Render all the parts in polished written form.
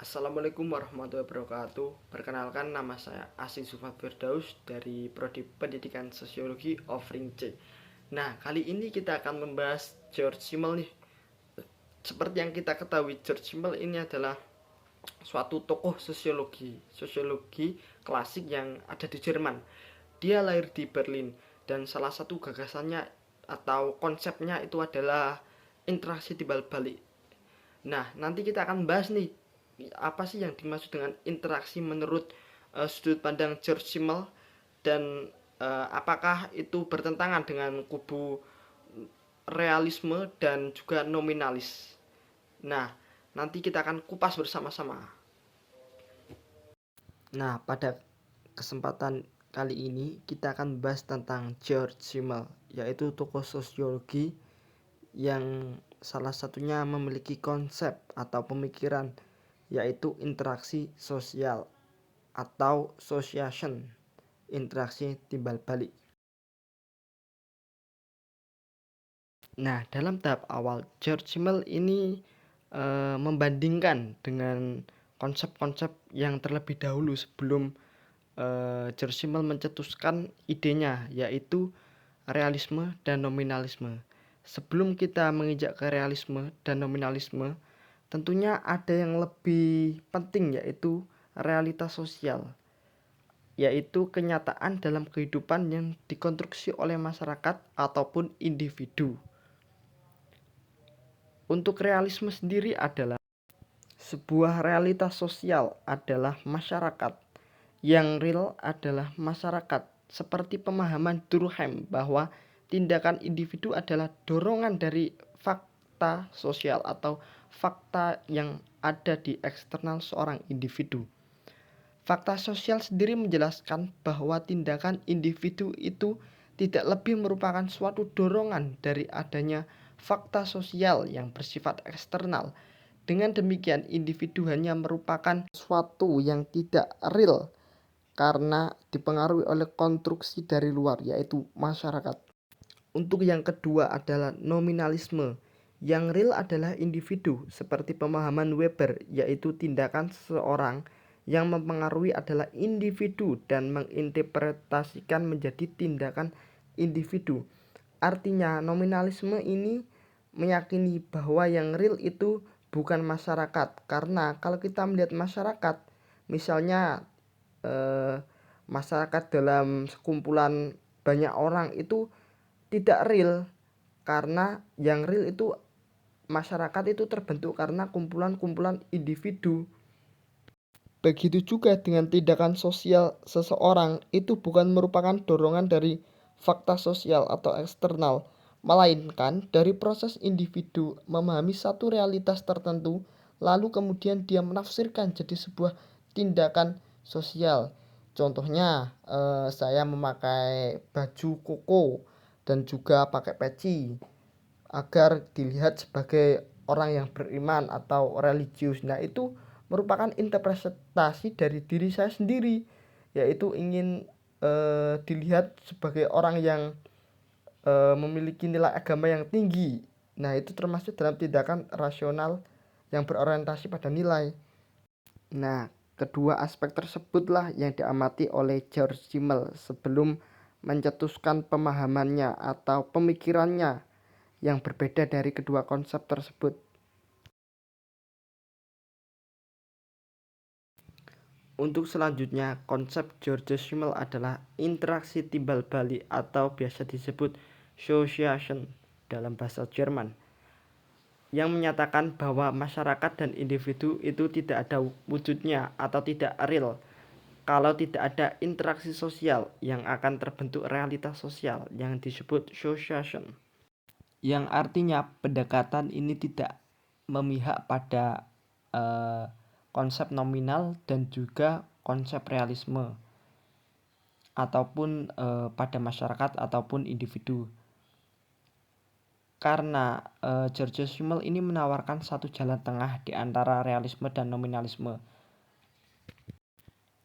Assalamualaikum warahmatullahi wabarakatuh. Perkenalkan, nama saya Asyik Zufat Firdaus dari Prodi Pendidikan Sosiologi Offering C. Nah, kali ini kita akan membahas George Simmel nih. Seperti yang kita ketahui, George Simmel ini adalah suatu tokoh sosiologi klasik yang ada di Jerman. Dia lahir di Berlin dan salah satu gagasannya atau konsepnya itu adalah interaksi timbal balik. Nah, nanti kita akan bahas nih apa sih yang dimaksud dengan interaksi menurut sudut pandang George Simmel dan apakah itu bertentangan dengan kubu realisme dan juga nominalis. Nah, nanti kita akan kupas bersama-sama. Nah, pada kesempatan kali ini kita akan bahas tentang George Simmel, yaitu tokoh sosiologi yang salah satunya memiliki konsep atau pemikiran yaitu interaksi sosial atau sociation, interaksi timbal balik. Nah, dalam tahap awal George Simmel ini membandingkan dengan konsep-konsep yang terlebih dahulu sebelum George Simmel mencetuskan idenya, yaitu realisme dan nominalisme. Sebelum kita menginjak ke realisme dan nominalisme, tentunya ada yang lebih penting, yaitu realitas sosial, yaitu kenyataan dalam kehidupan yang dikonstruksi oleh masyarakat ataupun individu. Untuk realisme sendiri adalah sebuah realitas sosial adalah masyarakat. Yang real adalah masyarakat, seperti pemahaman Durkheim bahwa tindakan individu adalah dorongan dari fakta sosial atau fakta yang ada di eksternal seorang individu. Fakta sosial sendiri menjelaskan bahwa tindakan individu itu tidak lebih merupakan suatu dorongan dari adanya fakta sosial yang bersifat eksternal. Dengan demikian, individu hanya merupakan suatu yang tidak real karena dipengaruhi oleh konstruksi dari luar, yaitu masyarakat. Untuk yang kedua adalah nominalisme. Yang real adalah individu, seperti pemahaman Weber, yaitu tindakan seseorang yang mempengaruhi adalah individu dan menginterpretasikan menjadi tindakan individu. Artinya, nominalisme ini meyakini bahwa yang real itu bukan masyarakat, karena kalau kita melihat masyarakat, misalnya masyarakat dalam sekumpulan banyak orang itu tidak real, karena yang real itu masyarakat itu terbentuk karena kumpulan-kumpulan individu. Begitu juga dengan tindakan sosial seseorang, itu bukan merupakan dorongan dari fakta sosial atau eksternal, melainkan dari proses individu memahami satu realitas tertentu, lalu kemudian dia menafsirkan jadi sebuah tindakan sosial. Contohnya, saya memakai baju koko dan juga pakai peci agar dilihat sebagai orang yang beriman atau religius. Nah, itu merupakan interpretasi dari diri saya sendiri, yaitu ingin dilihat sebagai orang yang memiliki nilai agama yang tinggi. Nah, itu termasuk dalam tindakan rasional yang berorientasi pada nilai. Nah, kedua aspek tersebutlah yang diamati oleh George Simmel sebelum mencetuskan pemahamannya atau pemikirannya yang berbeda dari kedua konsep tersebut. Untuk selanjutnya, konsep George Simmel adalah interaksi timbal balik atau biasa disebut Sociation dalam bahasa Jerman, yang menyatakan bahwa masyarakat dan individu itu tidak ada wujudnya atau tidak real kalau tidak ada interaksi sosial yang akan terbentuk realitas sosial yang disebut Sociation. Yang artinya pendekatan ini tidak memihak pada konsep nominal dan juga konsep realisme ataupun pada masyarakat ataupun individu. Karena George Simmel ini menawarkan satu jalan tengah di antara realisme dan nominalisme,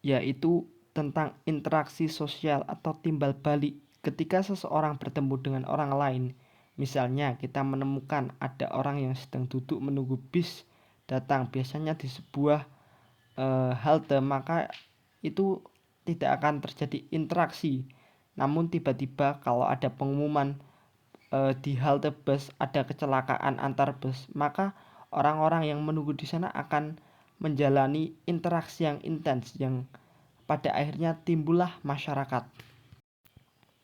yaitu tentang interaksi sosial atau timbal balik ketika seseorang bertemu dengan orang lain. Misalnya kita menemukan ada orang yang sedang duduk menunggu bis datang, biasanya di sebuah halte, maka itu tidak akan terjadi interaksi. Namun tiba-tiba kalau ada pengumuman di halte bus ada kecelakaan antar bus, maka orang-orang yang menunggu di sana akan menjalani interaksi yang intens yang pada akhirnya timbullah masyarakat.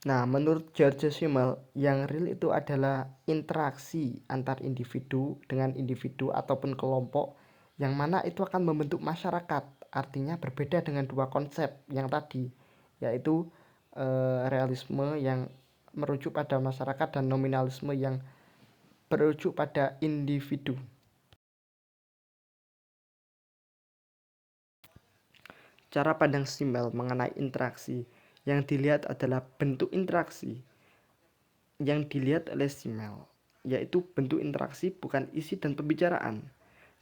Nah, menurut George Simmel, yang real itu adalah interaksi antar individu dengan individu ataupun kelompok yang mana itu akan membentuk masyarakat. Artinya berbeda dengan dua konsep yang tadi, yaitu realisme yang merujuk pada masyarakat dan nominalisme yang merujuk pada individu. Cara pandang Simmel mengenai interaksi yang dilihat adalah bentuk interaksi yang dilihat oleh Simmel, yaitu bentuk interaksi bukan isi dan pembicaraan.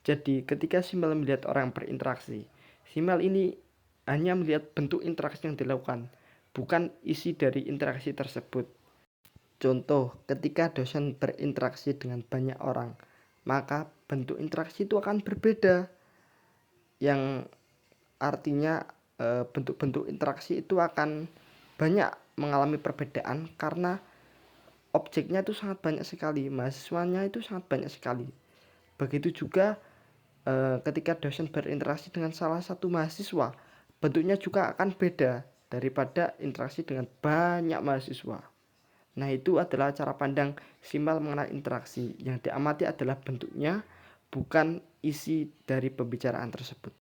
Jadi ketika Simmel melihat orang berinteraksi, Simmel ini hanya melihat bentuk interaksi yang dilakukan, bukan isi dari interaksi tersebut. Contoh, ketika dosen berinteraksi dengan banyak orang, maka bentuk interaksi itu akan berbeda, yang artinya bentuk-bentuk interaksi itu akan banyak mengalami perbedaan karena objeknya itu sangat banyak sekali, mahasiswanya itu sangat banyak sekali. Begitu juga ketika dosen berinteraksi dengan salah satu mahasiswa, bentuknya juga akan beda daripada interaksi dengan banyak mahasiswa. Nah, itu adalah cara pandang Simmel mengenai interaksi. Yang diamati adalah bentuknya, bukan isi dari pembicaraan tersebut.